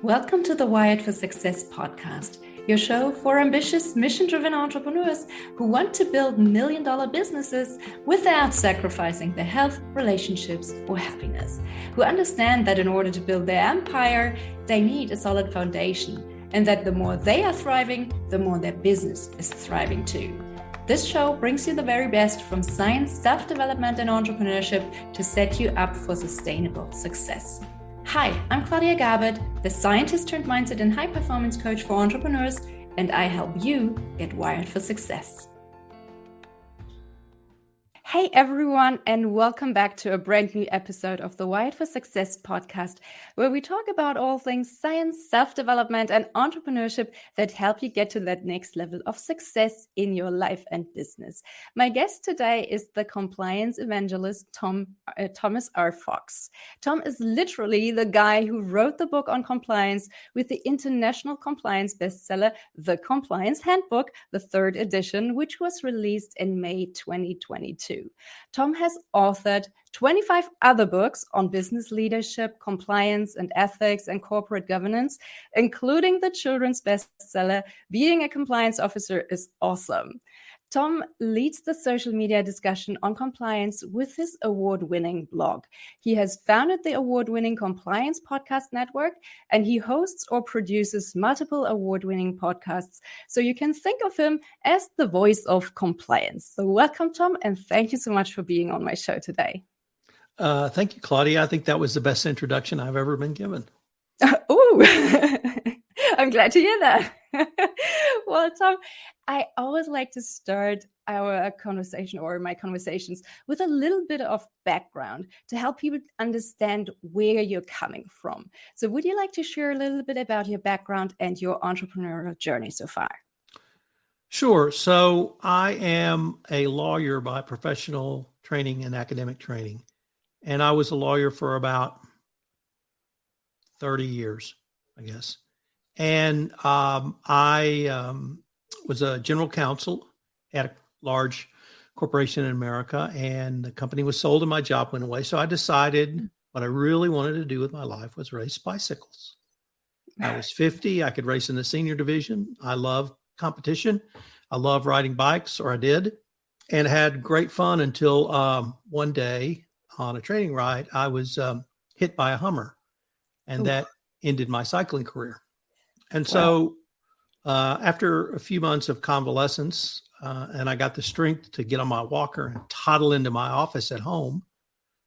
Welcome to the Wired for Success podcast, your show for ambitious, mission-driven entrepreneurs who want to build million-dollar businesses without sacrificing their health, relationships, or happiness, who understand that in order to build their empire, they need a solid foundation, and that the more they are thriving, the more their business is thriving too. This show brings you the very best from science, self-development, and entrepreneurship to set you up for sustainable success. Hi, I'm Claudia Garbutt, the scientist turned mindset and high performance coach for entrepreneurs, and I help you get wired for success. Hey everyone, and welcome back to a brand new episode of the Wired for Success podcast, where we talk about all things science, self-development, and entrepreneurship that help you get to that next level of success in your life and business. My guest today is the Compliance Evangelist Thomas R. Fox. Tom is literally the guy who wrote the book on compliance with the international compliance bestseller, The Compliance Handbook, the third edition, which was released in May 2022. Tom has authored 25 other books on business leadership, compliance, and ethics and corporate governance, including the children's bestseller, Being a Compliance Officer is Awesome. Tom leads the social media discussion on compliance with his award-winning blog. He has founded the award-winning Compliance Podcast Network, and he hosts or produces multiple award-winning podcasts. So you can think of him as the voice of compliance. So welcome, Tom, and thank you so much for being on my show today. Thank you, Claudia. I think that was the best introduction I've ever been given. Oh, I'm glad to hear that. Well, Tom, I always like to start our conversation or my conversations with a little bit of background to help people understand where you're coming from. So would you like to share a little bit about your background and your entrepreneurial journey so far? Sure. So I am a lawyer by professional training and academic training. And I was a lawyer for about 30 years, I guess. And I was a general counsel at a large corporation in America, and the company was sold and my job went away. So I decided what I really wanted to do with my life was race bicycles. I was 50. I could race in the senior division. I love competition. I love riding bikes, or I did, and had great fun until one day on a training ride, I was hit by a Hummer, and that ended my cycling career. And so after a few months of convalescence, and I got the strength to get on my walker and toddle into my office at home,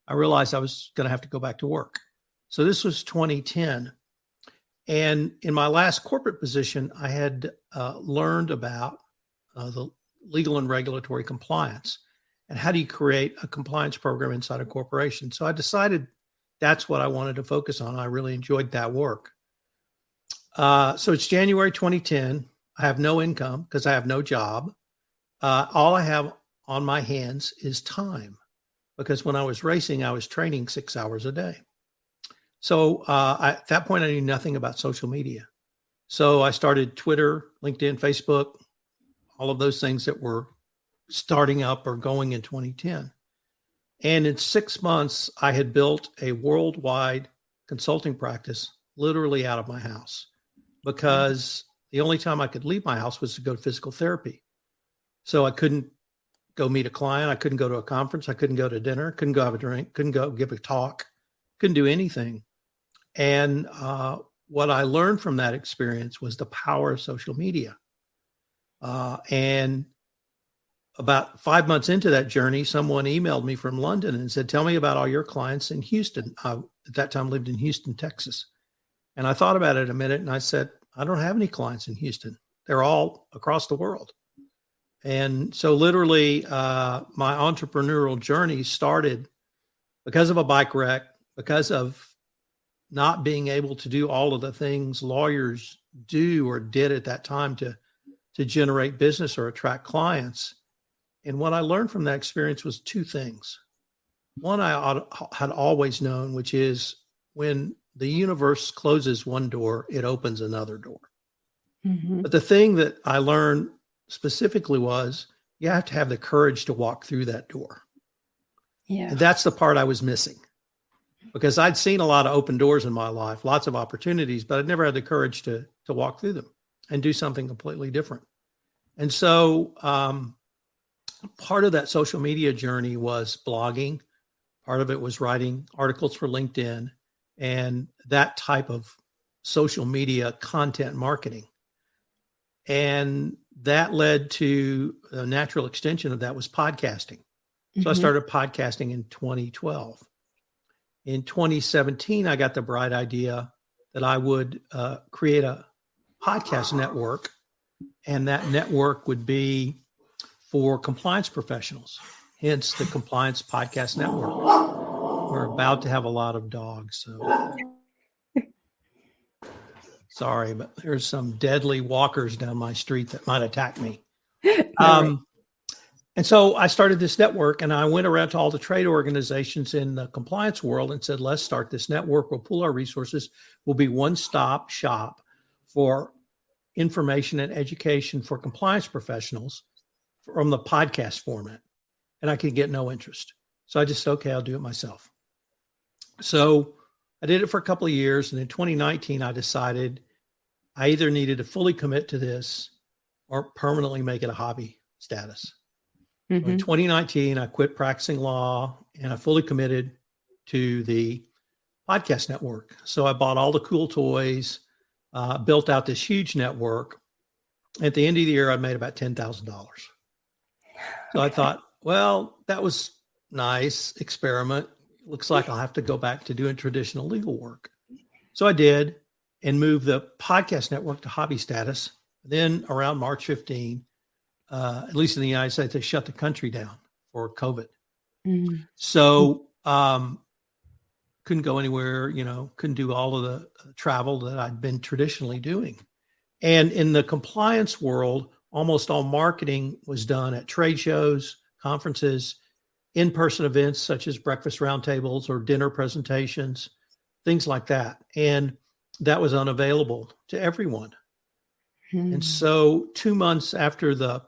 I realized I was going to have to go back to work. So this was 2010. And in my last corporate position, I had learned about the legal and regulatory compliance and how do you create a compliance program inside a corporation. So I decided that's what I wanted to focus on. I really enjoyed that work. So it's January 2010. I have no income because I have no job. All I have on my hands is time, because when I was racing, I was training 6 hours a day. So at that point, I knew nothing about social media. So I started Twitter, LinkedIn, Facebook, all of those things that were starting up or going in 2010. And in 6 months, I had built a worldwide consulting practice literally out of my house, because the only time I could leave my house was to go to physical therapy. So I couldn't go meet a client. I couldn't go to a conference. I couldn't go to dinner, couldn't go have a drink, couldn't go give a talk, couldn't do anything. And what I learned from that experience was the power of social media. And about 5 months into that journey, someone emailed me from London and said, "Tell me about all your clients in Houston." I, at that time, lived in Houston, Texas. And I thought about it a minute and I said, I don't have any clients in Houston. They're all across the world. And so literally my entrepreneurial journey started because of a bike wreck, because of not being able to do all of the things lawyers do or did at that time to generate business or attract clients. And what I learned from that experience was two things. One, I had always known, which is when the universe closes one door, it opens another door. Mm-hmm. But the thing that I learned specifically was you have to have the courage to walk through that door. Yeah. And that's the part I was missing. because I'd seen a lot of open doors in my life, lots of opportunities, but I'd never had the courage to walk through them and do something completely different. And so part of that social media journey was blogging. Part of it was writing articles for LinkedIn and that type of social media content marketing. And that led to a natural extension of that was podcasting. So I started podcasting in 2012. In 2017, I got the bright idea that I would create a podcast network, and that network would be for compliance professionals, hence the Compliance Podcast Network. We're about to have a lot of dogs, so sorry, but there's some deadly walkers down my street that might attack me. And so I started this network, and I went around to all the trade organizations in the compliance world and said, let's start this network. We'll pool our resources. We'll be one-stop shop for information and education for compliance professionals from the podcast format. And I could get no interest. So I just said, okay, I'll do it myself. So I did it for a couple of years. And in 2019, I decided I either needed to fully commit to this or permanently make it a hobby status. So in 2019, I quit practicing law and I fully committed to the podcast network. So I bought all the cool toys, built out this huge network. At the end of the year, I made about $10,000. So I thought, well, that was nice experiment. Looks like I'll have to go back to doing traditional legal work. So I did and moved the podcast network to hobby status. Then around March 15, at least in the United States, they shut the country down for COVID. So couldn't go anywhere, couldn't do all of the travel that I'd been traditionally doing. And in the compliance world, almost all marketing was done at trade shows, conferences, in-person events such as breakfast roundtables or dinner presentations, things like that. And that was unavailable to everyone. And so 2 months after the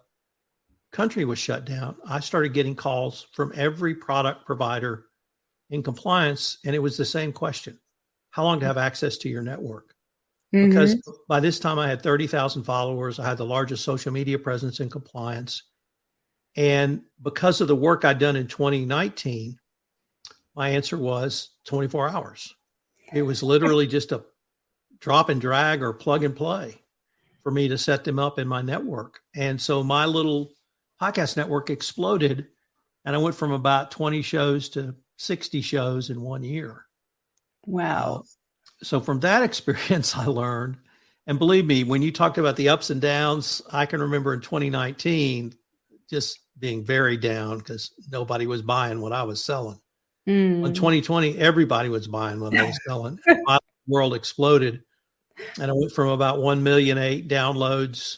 country was shut down, I started getting calls from every product provider in compliance. And it was the same question: how long to have access to your network? Because by this time I had 30,000 followers. I had the largest social media presence in compliance. And because of the work I'd done in 2019, my answer was 24 hours. It was literally just a drop and drag or plug and play for me to set them up in my network. And so my little podcast network exploded, and I went from about 20 shows to 60 shows in 1 year. Wow. So from that experience, I learned, and believe me, when you talked about the ups and downs, I can remember in 2019 just being very down because nobody was buying what I was selling. In 2020, everybody was buying what I was selling. My world exploded, and I went from about 1.8 million downloads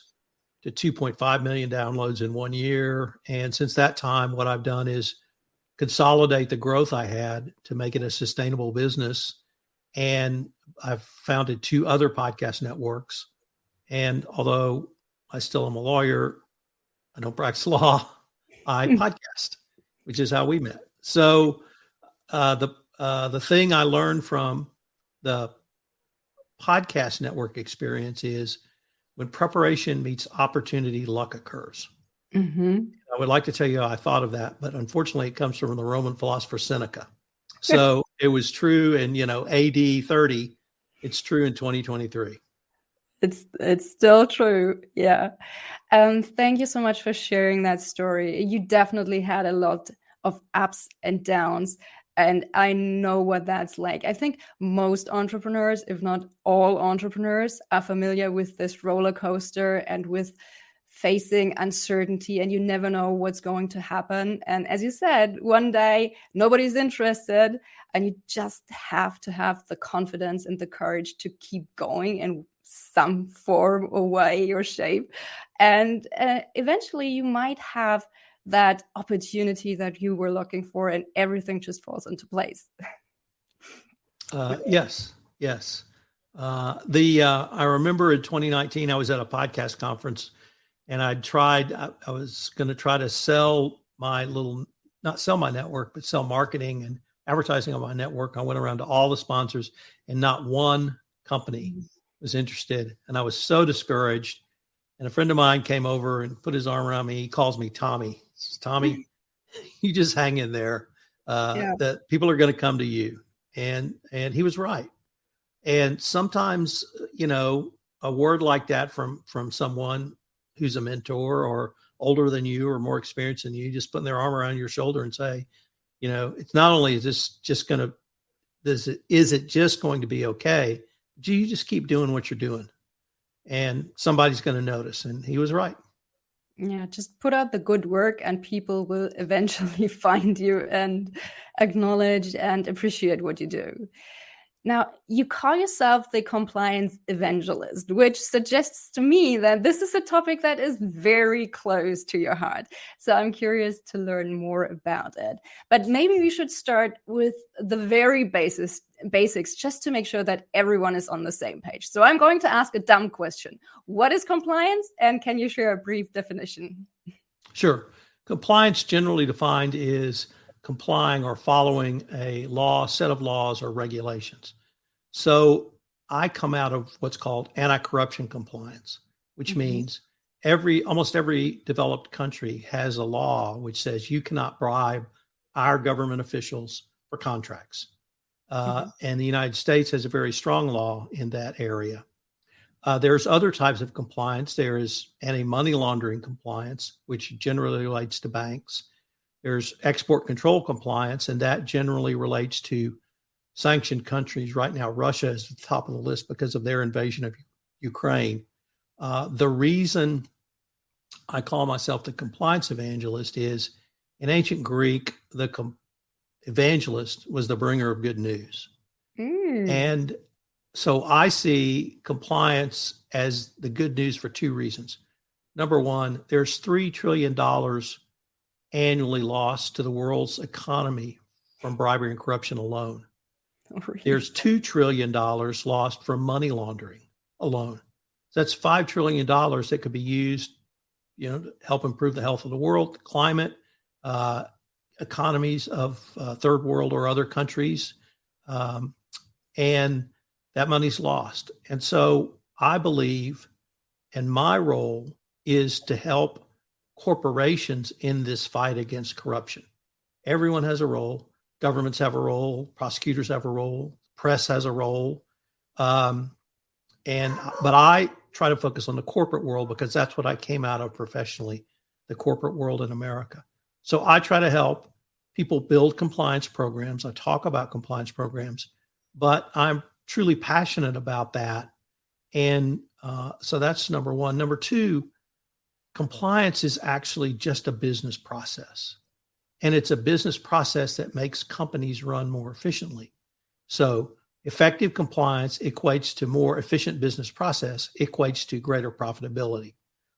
to 2.5 million downloads in 1 year. And since that time, what I've done is consolidate the growth I had to make it a sustainable business. And I've founded 2 other podcast networks. And although I still am a lawyer, I don't practice law, I podcast, which is how we met. So the thing I learned from the podcast network experience is when preparation meets opportunity, luck occurs. I would like to tell you how I thought of that, but unfortunately it comes from the Roman philosopher Seneca. So it was true in, AD 30. It's true in 2023. It's still true. Yeah. Thank you so much for sharing that story. You definitely had a lot of ups and downs, and I know what that's like. I think most entrepreneurs, if not all entrepreneurs, are familiar with this roller coaster and with facing uncertainty, and you never know what's going to happen. And as you said, one day nobody's interested, and you just have to have the confidence and the courage to keep going in some form or way or shape. And eventually you might have that opportunity that you were looking for, and everything just falls into place. Yes. I remember in 2019, I was at a podcast conference, and I was going to try to sell not sell my network, but sell marketing and advertising on my network. I went around to all the sponsors, and not one company was interested. And I was so discouraged. And a friend of mine came over and put his arm around me. He calls me Tommy. He says, Tommy, you just hang in there. That people are going to come to you. And he was right. And sometimes, a word like that from someone who's a mentor or older than you or more experienced than you, just putting their arm around your shoulder and say, it's not only is it just going to be okay? Do you just keep doing what you're doing and somebody's going to notice? And he was right. Yeah, just put out the good work and people will eventually find you and acknowledge and appreciate what you do. Now, you call yourself the Compliance Evangelist, which suggests to me that this is a topic that is very close to your heart. So I'm curious to learn more about it. But maybe we should start with the very basics, just to make sure that everyone is on the same page. So I'm going to ask a dumb question. What is compliance? And can you share a brief definition? Sure. Compliance, generally defined, is complying or following a set of laws or regulations. So I come out of what's called anti-corruption compliance, which means almost every developed country has a law which says you cannot bribe our government officials for contracts. And the United States has a very strong law in that area. There's other types of compliance. There is anti-money laundering compliance, which generally relates to banks. There's export control compliance, and that generally relates to sanctioned countries. Right now, Russia is at the top of the list because of their invasion of Ukraine. The reason I call myself the compliance evangelist is in ancient Greek, the evangelist was the bringer of good news. And so I see compliance as the good news for two reasons. Number one, there's $3 trillion annually lost to the world's economy from bribery and corruption alone. Really? There's $2 trillion lost from money laundering alone. So that's $5 trillion that could be used, to help improve the health of the world, the climate, economies of third world or other countries. And that money's lost. And so I believe, and my role is to help corporations in this fight against corruption. Everyone has a role. Governments have a role. Prosecutors have a role. Press has a role. But I try to focus on the corporate world because that's what I came out of professionally, the corporate world in America. So I try to help people build compliance programs. I talk about compliance programs, but I'm truly passionate about that. And so that's number one. Number two, compliance is actually just a business process. And it's a business process that makes companies run more efficiently. So effective compliance equates to more efficient business process, equates to greater profitability.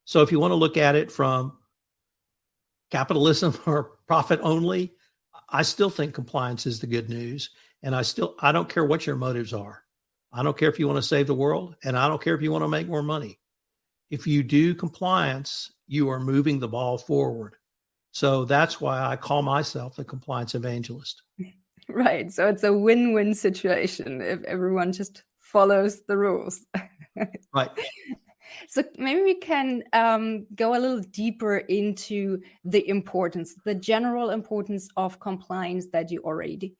So if you want to look at it from capitalism or profit only, I still think compliance is the good news. And I don't care what your motives are. I don't care if you want to save the world, and I don't care if you want to make more money. If you do compliance, you are moving the ball forward. So that's why I call myself the compliance evangelist. Right. So it's a win-win situation if everyone just follows the rules. Right. So maybe we can go a little deeper into the general importance of compliance that you already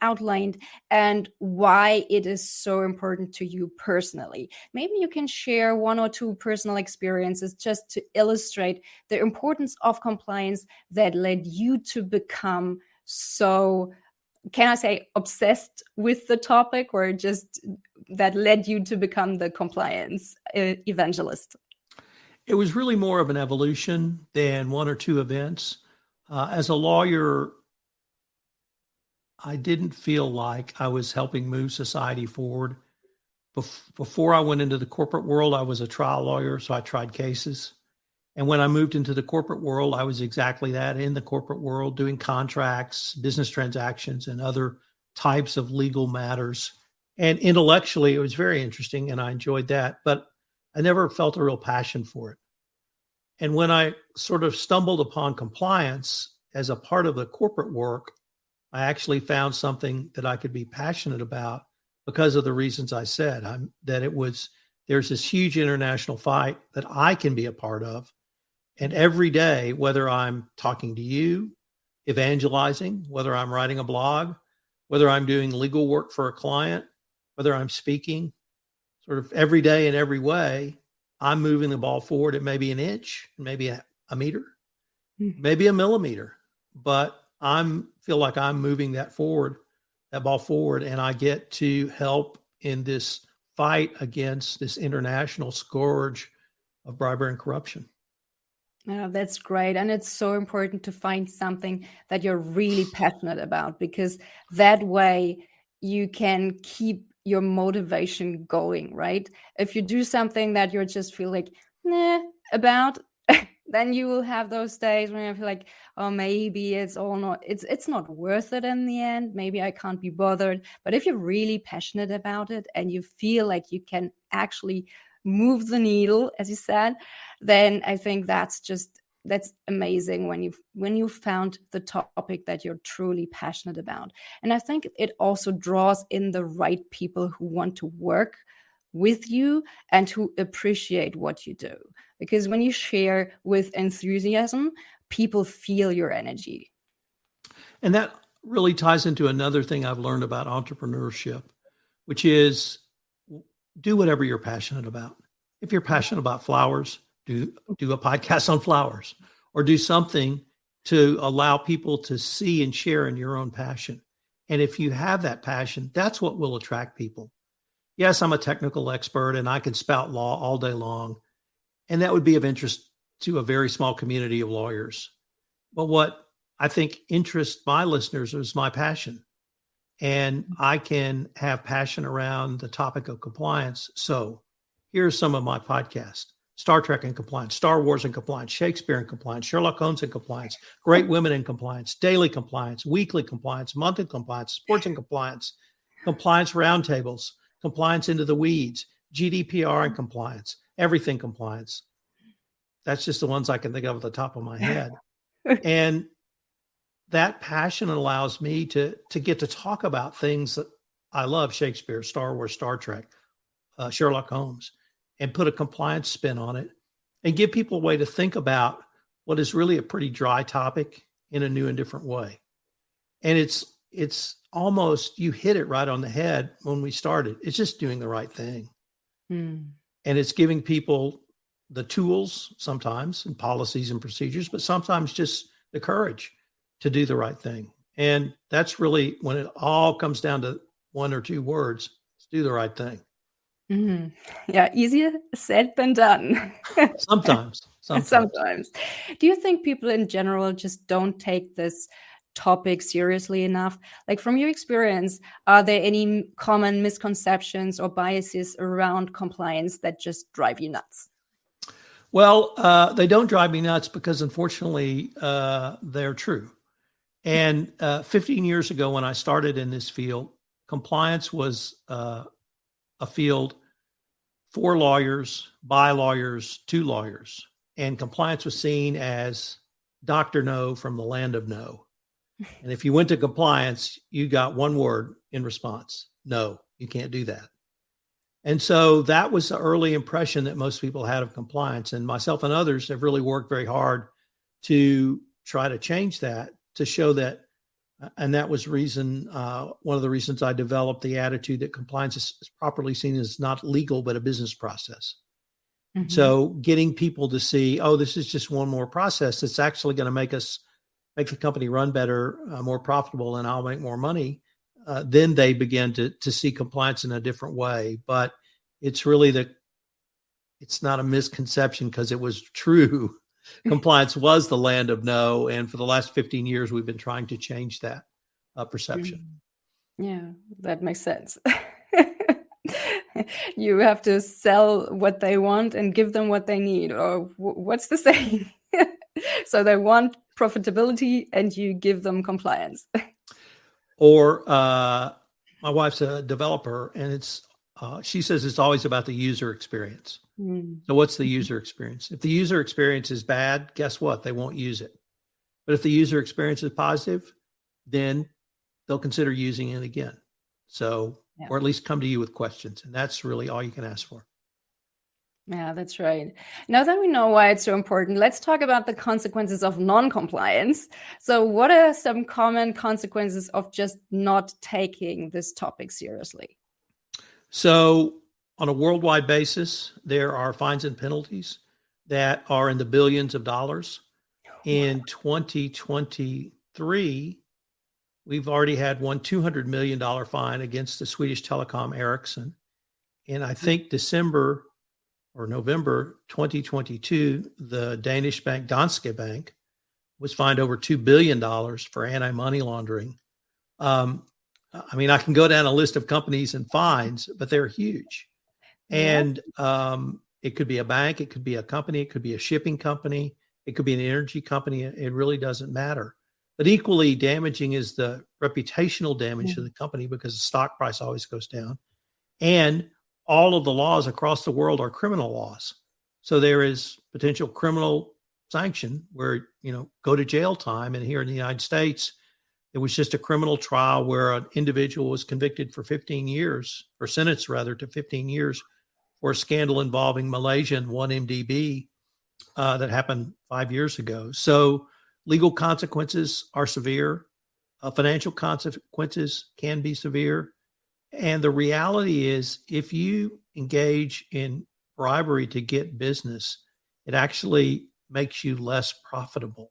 outlined and why it is so important to you personally. Maybe you can share one or two personal experiences just to illustrate the importance of compliance that led you to become so, can I say, obsessed with the topic, or just that led you to become the compliance evangelist? It was really more of an evolution than one or two events. As a lawyer, I didn't feel like I was helping move society forward. Before I went into the corporate world, I was a trial lawyer, so I tried cases. And when I moved into the corporate world, I was exactly that, in the corporate world, doing contracts, business transactions, and other types of legal matters. And intellectually, it was very interesting, and I enjoyed that, but I never felt a real passion for it. And when I sort of stumbled upon compliance as a part of the corporate work, I actually found something that I could be passionate about because of the reasons I said. There's this huge international fight that I can be a part of. And every day, whether I'm talking to you, evangelizing, whether I'm writing a blog, whether I'm doing legal work for a client, whether I'm speaking, sort of every day in every way, I'm moving the ball forward. It may be an inch, maybe a meter, maybe a millimeter, but feel like I'm moving that ball forward, and I get to help in this fight against this international scourge of bribery and corruption. Yeah, that's great. And it's so important to find something that you're really passionate about, because that way you can keep your motivation going, right? If you do something that you just feel like, about, then you will have those days when you feel like, oh, maybe it's not worth it in the end. Maybe I can't be bothered. But if you're really passionate about it and you feel like you can actually move the needle, as you said, then I think that's amazing when you found the topic that you're truly passionate about. And I think it also draws in the right people who want to work with you and who appreciate what you do. Because when you share with enthusiasm, people feel your energy. And that really ties into another thing I've learned about entrepreneurship, which is do whatever you're passionate about. If you're passionate about flowers, do a podcast on flowers, or do something to allow people to see and share in your own passion. And if you have that passion, that's what will attract people. Yes, I'm a technical expert and I can spout law all day long, and that would be of interest to a very small community of lawyers. But what I think interests my listeners is my passion. And I can have passion around the topic of compliance. So here's some of my podcasts: Star Trek and Compliance, Star Wars and Compliance, Shakespeare and Compliance, Sherlock Holmes and Compliance, Great Women in Compliance, Daily Compliance, Weekly Compliance, Monthly Compliance, Sports and Compliance, Compliance Roundtables, Compliance Into the Weeds, GDPR and Compliance, Everything Compliance. That's just the ones I can think of at the top of my head. And that passion allows me to get to talk about things that I love: Shakespeare, Star Wars, Star Trek, Sherlock Holmes, and put a compliance spin on it and give people a way to think about what is really a pretty dry topic in a new and different way. And it's almost, you hit it right on the head when we started. It's just doing the right thing. And it's giving people the tools sometimes, and policies and procedures, but sometimes just the courage to do the right thing. And that's really when it all comes down to one or two words: do the right thing. Mm-hmm. Yeah, easier said than done. Sometimes. Do you think people in general just don't take this topic seriously enough? Like, from your experience, are there any common misconceptions or biases around compliance that just drive you nuts? Well, they don't drive me nuts because, unfortunately, they're true. And 15 years ago, when I started in this field, compliance was a field for lawyers, by lawyers, to lawyers. And compliance was seen as Dr. No from the land of no. And if you went to compliance, you got one word in response: no, you can't do that. And so that was the early impression that most people had of compliance. And myself and others have really worked very hard to try to change that, to show that. And that was one of the reasons I developed the attitude that compliance is properly seen as not legal, but a business process. Mm-hmm. So getting people to see, oh, this is just one more process that's actually going to make the company run better, more profitable, and I'll make more money. Then they begin to see compliance in a different way. But it's really it's not a misconception, because it was true. Compliance was the land of no. And for the last 15 years, we've been trying to change that perception. Yeah, that makes sense. You have to sell what they want and give them what they need. Or what's the saying? So they want profitability and you give them compliance. Or my wife's a developer, and she says it's always about the user experience. So what's the user experience? If the user experience is bad, guess what? They won't use it. But if the user experience is positive, then they'll consider using it again. So, or at least come to you with questions. And that's really all you can ask for. Yeah, that's right. Now that we know why it's so important, let's talk about the consequences of non-compliance. So what are some common consequences of just not taking this topic seriously? So on a worldwide basis, there are fines and penalties that are in the billions of dollars. In 2023, we've already had one $200 million fine against the Swedish telecom Ericsson. And I think December or November 2022, the Danish bank Danske Bank was fined over $2 billion for anti-money laundering. I mean, I can go down a list of companies and fines, but they're huge. And it could be a bank, it could be a company, it could be a shipping company, it could be an energy company. It really doesn't matter. But equally damaging is the reputational damage to the company, because the stock price always goes down. And all of the laws across the world are criminal laws. So there is potential criminal sanction where, go to jail time. And here in the United States, it was just a criminal trial where an individual was convicted for 15 years, or sentenced rather to 15 years, for a scandal involving Malaysia and 1MDB that happened 5 years ago. So legal consequences are severe. Financial consequences can be severe. And the reality is, if you engage in bribery to get business, it actually makes you less profitable,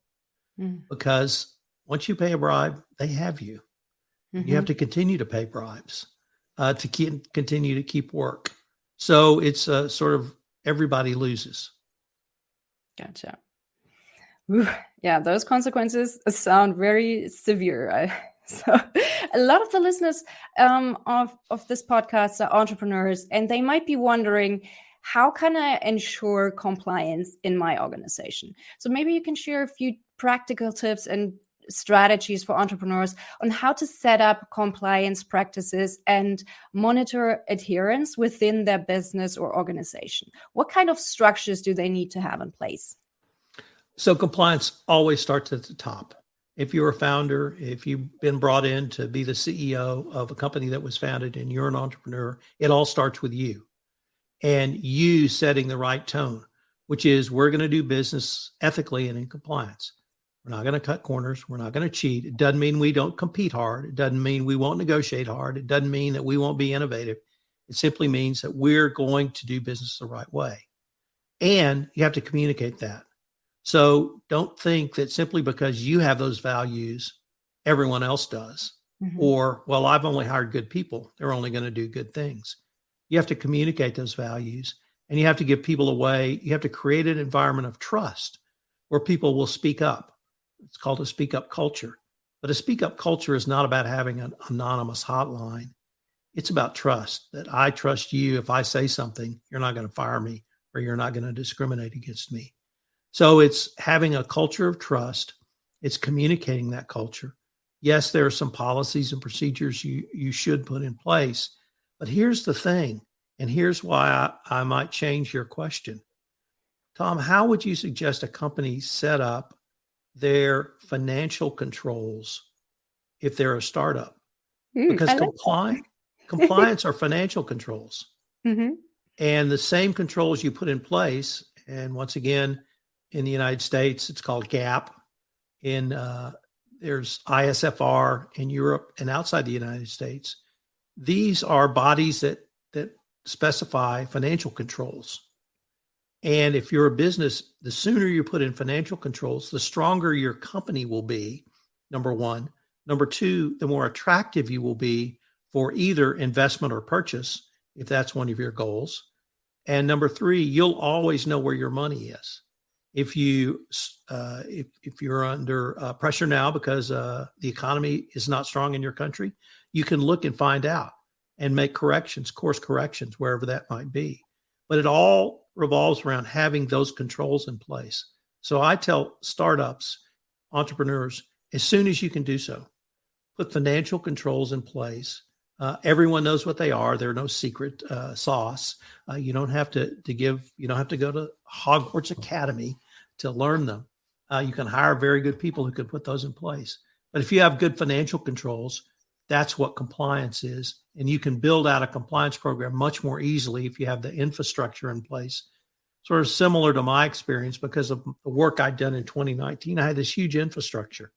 because once you pay a bribe, they have you. You have to continue to pay bribes to continue to keep work. So it's sort of everybody loses. Gotcha. Yeah, those consequences sound very severe. So a lot of the listeners of this podcast are entrepreneurs, and they might be wondering, how can I ensure compliance in my organization? So maybe you can share a few practical tips and strategies for entrepreneurs on how to set up compliance practices and monitor adherence within their business or organization. What kind of structures do they need to have in place? So compliance always starts at the top. If you're a founder, if you've been brought in to be the CEO of a company that was founded and you're an entrepreneur, it all starts with you and you setting the right tone, which is, we're going to do business ethically and in compliance. We're not going to cut corners. We're not going to cheat. It doesn't mean we don't compete hard. It doesn't mean we won't negotiate hard. It doesn't mean that we won't be innovative. It simply means that we're going to do business the right way. And you have to communicate that. So don't think that simply because you have those values, everyone else does. Or, well, I've only hired good people, they're only going to do good things. You have to communicate those values, and you have to give people a way. You have to create an environment of trust where people will speak up. It's called a speak up culture. But a speak up culture is not about having an anonymous hotline. It's about trust, that I trust you. If I say something, you're not going to fire me, or you're not going to discriminate against me. So it's having a culture of trust. It's communicating that culture. Yes, there are some policies and procedures you should put in place. But here's the thing, and here's why I might change your question. Tom, how would you suggest a company set up their financial controls if they're a startup? Because compliance are financial controls. And the same controls you put in place, and once again, in the United States, it's called GAAP. There's ISFR in Europe and outside the United States. These are bodies that specify financial controls. And if you're a business, the sooner you put in financial controls, the stronger your company will be, number one. Number two, the more attractive you will be for either investment or purchase, if that's one of your goals. And number three, you'll always know where your money is. If you're under pressure now because the economy is not strong in your country, you can look and find out and make course corrections, wherever that might be. But it all revolves around having those controls in place. So I tell startups, entrepreneurs, as soon as you can do so, put financial controls in place. Everyone knows what they are. They're no secret sauce. You don't have to go to Hogwarts Academy to learn them. You can hire very good people who can put those in place. But if you have good financial controls, That's what compliance is. And you can build out a compliance program much more easily if you have the infrastructure in place. Sort of similar to my experience, because of the work I'd done in 2019, I had this huge infrastructure.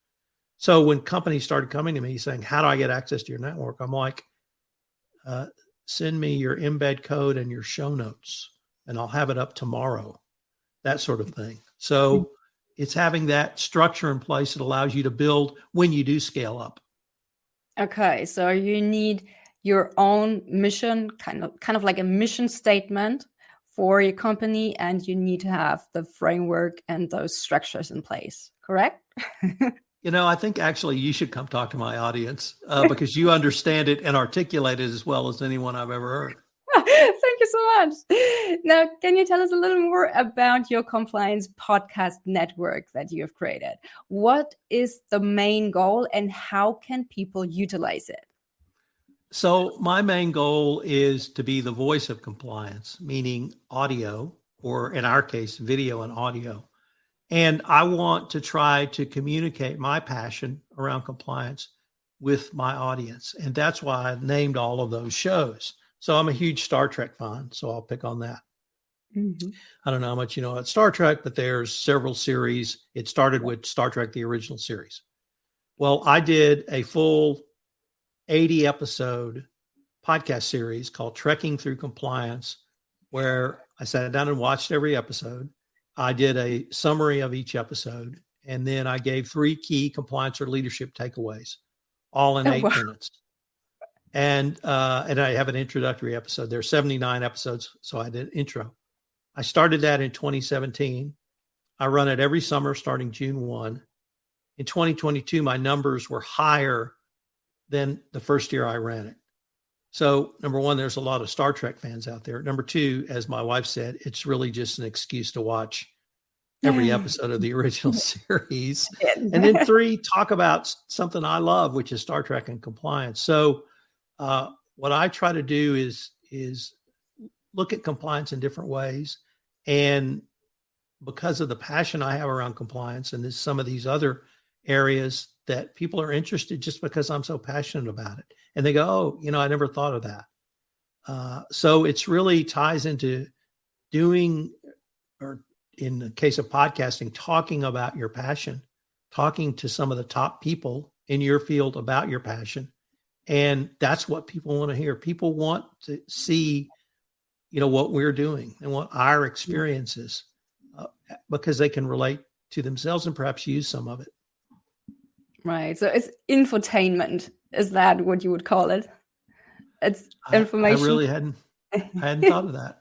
So when companies started coming to me saying, how do I get access to your network? I'm like, send me your embed code and your show notes, and I'll have it up tomorrow, that sort of thing. So it's having that structure in place that allows you to build when you do scale up. Okay, so you need your own mission, kind of like a mission statement for your company, and you need to have the framework and those structures in place, correct? I think actually you should come talk to my audience because you understand it and articulate it as well as anyone I've ever heard. Thank you so much. Now, can you tell us a little more about your compliance podcast network that you have created? What is the main goal and how can people utilize it? So my main goal is to be the voice of compliance, meaning audio, or in our case, video and audio. And I want to try to communicate my passion around compliance with my audience. And that's why I named all of those shows. So I'm a huge Star Trek fan, so I'll pick on that. Mm-hmm. I don't know how much you know about Star Trek, but there's several series. It started with Star Trek, the original series. Well, I did a full 80-episode podcast series called Trekking Through Compliance, where I sat down and watched every episode. I did a summary of each episode, and then I gave 3 key compliance or leadership takeaways, all in 8 minutes. And I have an introductory episode. There are 79 episodes, so I did an intro. I started that in 2017. I run it every summer starting June 1. In 2022, my numbers were higher than the first year I ran it. So number one, there's a lot of Star Trek fans out there. Number two, as my wife said, it's really just an excuse to watch every episode of the original series. And then 3, talk about something I love, which is Star Trek and compliance. So what I try to do is look at compliance in different ways. And because of the passion I have around compliance and there's some of these other areas that people are interested just because I'm so passionate about it. And they go, oh, I never thought of that. So it's really ties into doing, or in the case of podcasting, talking about your passion, talking to some of the top people in your field about your passion. And that's what people want to hear. People want to see, what we're doing and what our experience is, because they can relate to themselves and perhaps use some of it. Right. So it's infotainment. Is that what you would call it? It's information. I really hadn't thought of that.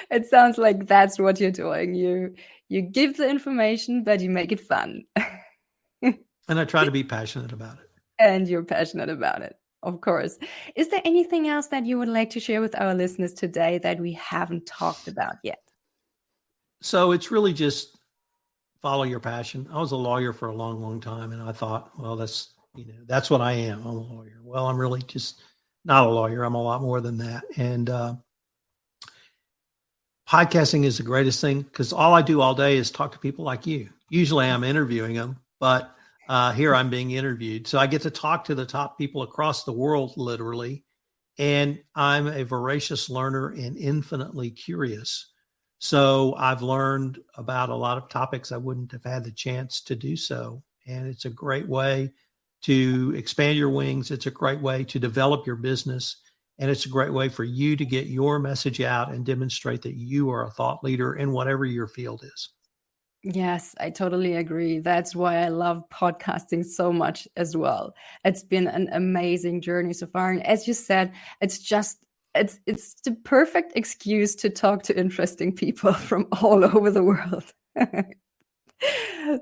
It sounds like that's what you're doing. You give the information, but you make it fun. And I try to be passionate about it. And you're passionate about it, of course. Is there anything else that you would like to share with our listeners today that we haven't talked about yet? So it's really just follow your passion. I was a lawyer for a long, long time, and I thought, well, that's what I am. I'm a lawyer. Well, I'm really just not a lawyer. I'm a lot more than that. And podcasting is the greatest thing because all I do all day is talk to people like you. Usually I'm interviewing them, but here I'm being interviewed. So I get to talk to the top people across the world, literally. And I'm a voracious learner and infinitely curious. So I've learned about a lot of topics I wouldn't have had the chance to do so. And it's a great way to expand your wings. It's a great way to develop your business. And it's a great way for you to get your message out and demonstrate that you are a thought leader in whatever your field is. Yes, I totally agree. That's why I love podcasting so much as well. It's been an amazing journey so far. And as you said, it's the perfect excuse to talk to interesting people from all over the world.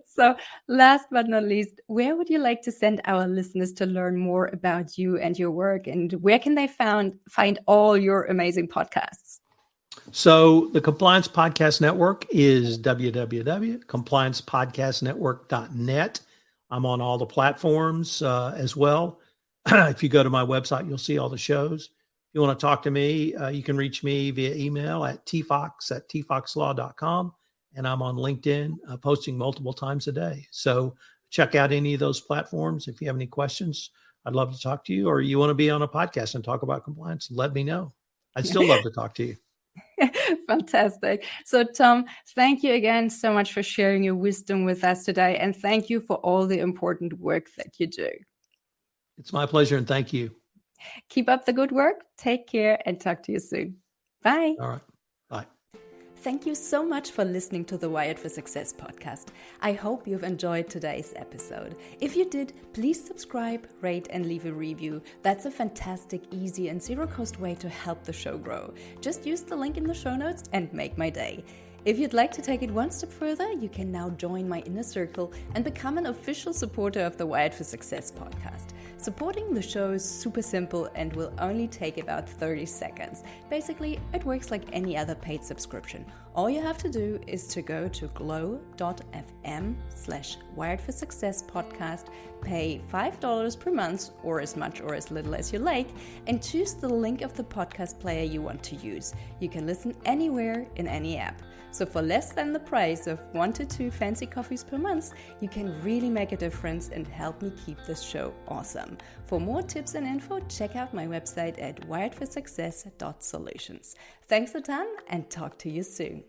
So last but not least, where would you like to send our listeners to learn more about you and your work? And where can they find all your amazing podcasts? So the Compliance Podcast Network is www.compliancepodcastnetwork.net. I'm on all the platforms as well. If you go to my website, you'll see all the shows. If you want to talk to me, you can reach me via email at tfox@tfoxlaw.com. And I'm on LinkedIn posting multiple times a day. So check out any of those platforms. If you have any questions, I'd love to talk to you, or you want to be on a podcast and talk about compliance, let me know. I'd still love to talk to you. Fantastic. So, Tom, thank you again so much for sharing your wisdom with us today. And thank you for all the important work that you do. It's my pleasure, and thank you. Keep up the good work. Take care and talk to you soon. Bye. All right. Bye. Thank you so much for listening to the Wired for Success podcast. I hope you've enjoyed today's episode. If you did, please subscribe, rate, and leave a review. That's a fantastic, easy, and zero-cost way to help the show grow. Just use the link in the show notes and make my day. If you'd like to take it one step further, you can now join my inner circle and become an official supporter of the Wired for Success podcast. Supporting the show is super simple and will only take about 30 seconds. Basically, it works like any other paid subscription. All you have to do is to go to glow.fm/wiredforsuccesspodcast, pay $5 per month or as much or as little as you like, and choose the link of the podcast player you want to use. You can listen anywhere in any app. So for less than the price of 1 to 2 fancy coffees per month, you can really make a difference and help me keep this show awesome. For more tips and info, check out my website at wiredforsuccess.solutions. Thanks a ton and talk to you soon.